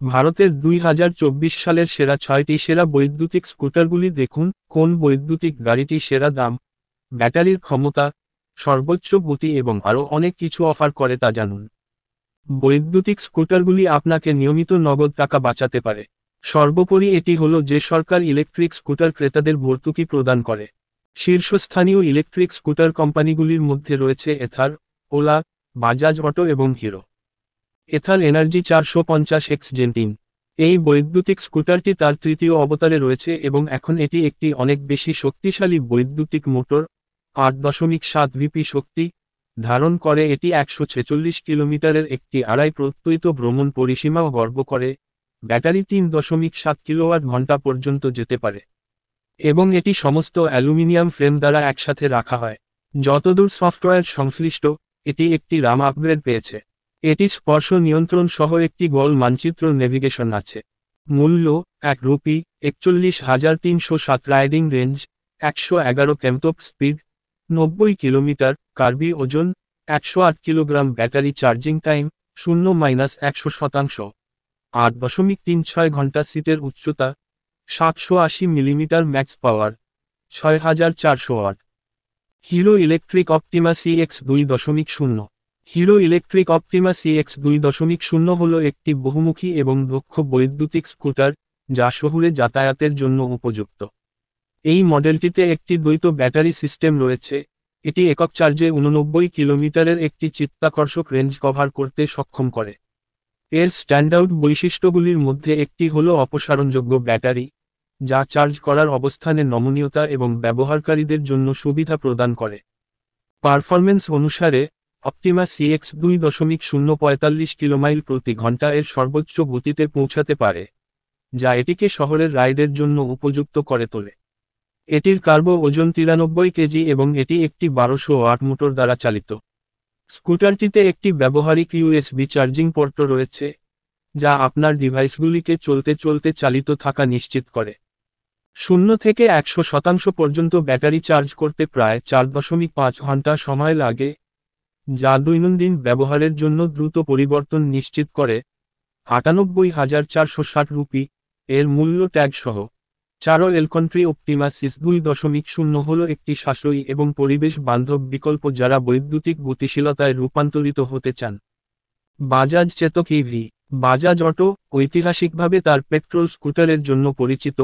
ভারতের 2024 সালের সেরা 6টি সেরা বৈদ্যুতিক স্কুটারগুলি দেখুন। কোন বৈদ্যুতিক গাড়িটি সেরা দাম, ব্যাটারির ক্ষমতা, সর্বোচ্চ গতি এবং আরও অনেক কিছু অফার করে তা জানুন। বৈদ্যুতিক স্কুটারগুলি আপনাকে নিয়মিত নগদ টাকা বাঁচাতে পারে। সর্বোপরি এটি হলো যে সরকার ইলেকট্রিক স্কুটার ক্রেতাদের ভর্তুকি প্রদান করে। শীর্ষস্থানীয় ইলেকট্রিক স্কুটার কোম্পানিগুলির মধ্যে রয়েছে এথার, ওলা, বাজাজ অটো এবং Hero. Ather energy 450X gen 3। এই বৈদ্যুতিক স্কুটারটি তার তৃতীয় অবতারে রয়েছে এবং এখন এটি একটি অনেক বেশি শক্তিশালী বৈদ্যুতিক মোটর, 8.7 ভিপি শক্তি ধারণ করে। এটি 146 কিলোমিটারের একটি আড়াই প্রত্যয়িত ভ্রমণ পরিসীমাও গর্ব করে। ব্যাটারি 3.7 কিলোওয়াট ঘন্টা পর্যন্ত যেতে পারে এবং এটি সমস্ত অ্যালুমিনিয়াম ফ্রেম দ্বারা একসাথে রাখা হয়। যতদূর সফটওয়্যার সংশ্লিষ্ট, এটি একটি রাম আপগ্রেড পেয়েছে। এটি স্পর্শ নিয়ন্ত্রণ সহ একটি গোল মানচিত্র নেভিগেশন আছে। মূল্য ₹1, 41,307 রাইডিং রেঞ্জ 111 কেমটপ স্পিড 90 কিলোমিটার, কার্বি ওজন 108 কিলোগ্রাম, ব্যাটারি চার্জিং টাইম 0-100%, 8.36 ঘন্টা, সিটের উচ্চতা 780 millimetre, max power 6400 watt. Hero electric Optima CX 2.0। Hero electric Optima CX 2.0 হল একটি বহুমুখী এবং দক্ষ বৈদ্যুতিক স্কুটার যা শহুরে যাতায়াতের জন্য উপযুক্ত। এই মডেলটিতে একটি দ্বৈত ব্যাটারি সিস্টেম রয়েছে। এটি একক চার্জে 89 কিলোমিটারের একটি চিত্তাকর্ষক রেঞ্জ কভার করতে সক্ষম করে। এর স্ট্যান্ডআউট বৈশিষ্ট্যগুলির মধ্যে একটি হল অপসারণযোগ্য ব্যাটারি, যা চার্জ করার অবস্থানে নমনীয়তা এবং ব্যবহারকারীদের জন্য সুবিধা প্রদান করে। পারফরম্যান্স অনুসারে অপটিমা CX 2.0 45 কিলোমাইল প্রতি ঘন্টা এর সর্বোচ্চ গতিতে পৌঁছাতে পারে, যা এটিকে শহরের রাইডের জন্য উপযুক্ত করে তোলে। এটির কার্বো ওজন 93 কেজি এবং এটি একটি 1200 ওয়াট মোটর দ্বারা চালিত। স্কুটারটিতে একটি ব্যবহারিক USB চার্জিং পোর্ট রয়েছে, যা আপনার ডিভাইসগুলিকে চলতে চলতে চালিত থাকা নিশ্চিত করে। 0 থেকে 100% পর্যন্ত ব্যাটারি চার্জ করতে প্রায় 4.5 ঘন্টা সময় লাগে, যা দৈনন্দিন ব্যবহারের জন্য দ্রুত পরিবর্তন নিশ্চিত করে। ₹98,460 এর মূল্য ট্যাগ সহ। 4 এলকন্ট্রি অপটিমা CX 2.0 হল একটি সাশ্রয়ী এবং পরিবেশ বান্ধব বিকল্প যারা বৈদ্যুতিক গতিশীলতায় রূপান্তরিত হতে চান। বাজাজ চেতক EV। বাজাজ অটো ঐতিহাসিকভাবে তার পেট্রোল স্কুটারের জন্য পরিচিত।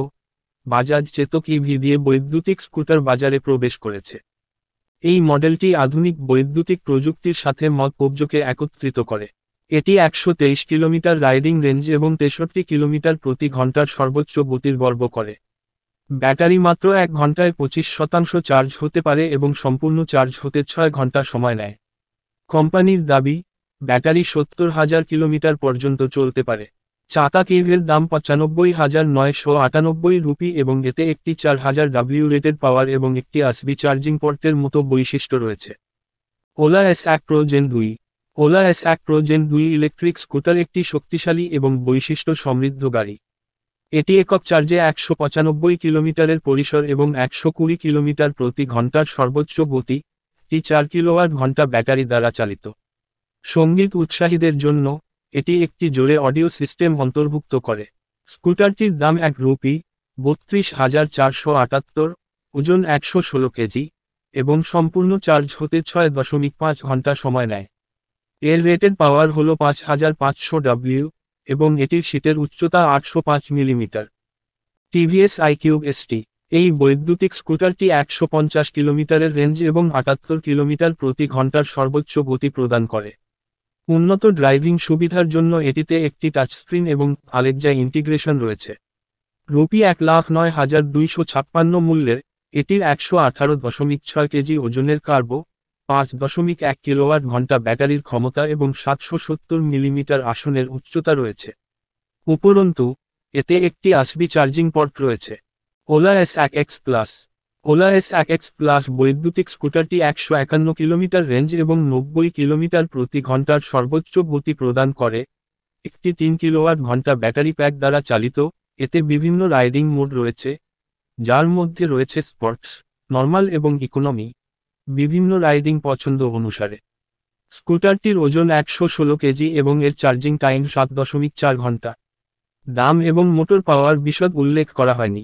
বাজাজ চেতক EV দিয়ে বৈদ্যুতিক স্কুটার বাজারে প্রবেশ করেছে। এই মডেলটি আধুনিক বৈদ্যুতিক প্রযুক্তির সাথে মত কবজকে একত্রিত করে। এটি 123 কিলোমিটার রাইডিং রেঞ্জ এবং 63 কিলোমিটার প্রতি ঘন্টার সর্বোচ্চ গতির গর্ব করে। ব্যাটারি মাত্র 1 ঘন্টায় 25% চার্জ হতে পারে এবং সম্পূর্ণ চার্জ হতে 6 ঘন্টা সময় নেয়। কোম্পানির দাবি, ব্যাটারি 70,000 কিলোমিটার পর্যন্ত চলতে পারে। চাকা কেভের দাম ₹95,998 এবং এতে একটি 4000 রেটেড পাওয়ার এবং একটি USB চার্জিং পোর্টের মতো বৈশিষ্ট্য রয়েছে। OLA S1 Pro Gen 2। OLA S1 Pro Gen 2 electric scooter একটি শক্তিশালী এবং বৈশিষ্ট্য সমৃদ্ধ গাড়ি। এটি একক চার্জে 195 কিলোমিটারের পরিসর এবং 120 কিলোমিটার প্রতি ঘন্টার সর্বোচ্চ গতি, 4 কিলোওয়াট ঘন্টা ব্যাটারি দ্বারা চালিত। সঙ্গীত উৎসাহীদের জন্য এটি একটি জোরে অডিও সিস্টেম অন্তর্ভুক্ত করে। স্কুটারটির দাম ₹1, 32,478, ওজন 116 কেজি এবং সম্পূর্ণ চার্জ হতে 6.5 ঘন্টা সময় নেয়। এর রেটেড পাওয়ার হল 5500 এবং এটির সিটের উচ্চতা 805 মিলিমিটার। TVS iQube ST। এই বৈদ্যুতিক স্কুটারটি 150 কিলোমিটারের রেঞ্জ এবং 78 কিলোমিটার প্রতি ঘন্টার সর্বোচ্চ গতি প্রদান করে। উন্নত ড্রাইভিং সুবিধার জন্য এটিতে একটি টাচস্ক্রিন এবং আলেক্সা ইন্টিগ্রেশন রয়েছে। ₹1,09,256 মূল্যের এটির 118.6 কেজি ওজনের কার্বো, 5.1 কিলোওয়াট ঘন্টা ব্যাটারির ক্ষমতা এবং 770 মিলিমিটার আসনের উচ্চতা রয়েছে। উপরন্তু, এতে একটি USB চার্জিং পোর্ট রয়েছে। OLA S1 X plus. OLA S1 X plus বৈদ্যুতিক স্কুটারটি 151 কিলোমিটার রেঞ্জ এবং 90 কিলোমিটার প্রতি ঘন্টার সর্বোচ্চ গতি প্রদান করে। একটি 3 কিলোওয়াট ঘন্টা ব্যাটারি প্যাক দ্বারা চালিত। এতে বিভিন্ন রাইডিং মোড রয়েছে, যার মধ্যে রয়েছে স্পোর্টস, নরমাল এবং ইকোনমি, বিভিন্ন রাইডিং পছন্দ অনুসারে। স্কুটারটির ওজন 116 কেজি এবং এর চার্জিং টাইম 7.4 ঘন্টা। দাম এবং মোটর পাওয়ার বিশদ উল্লেখ করা হয়নি।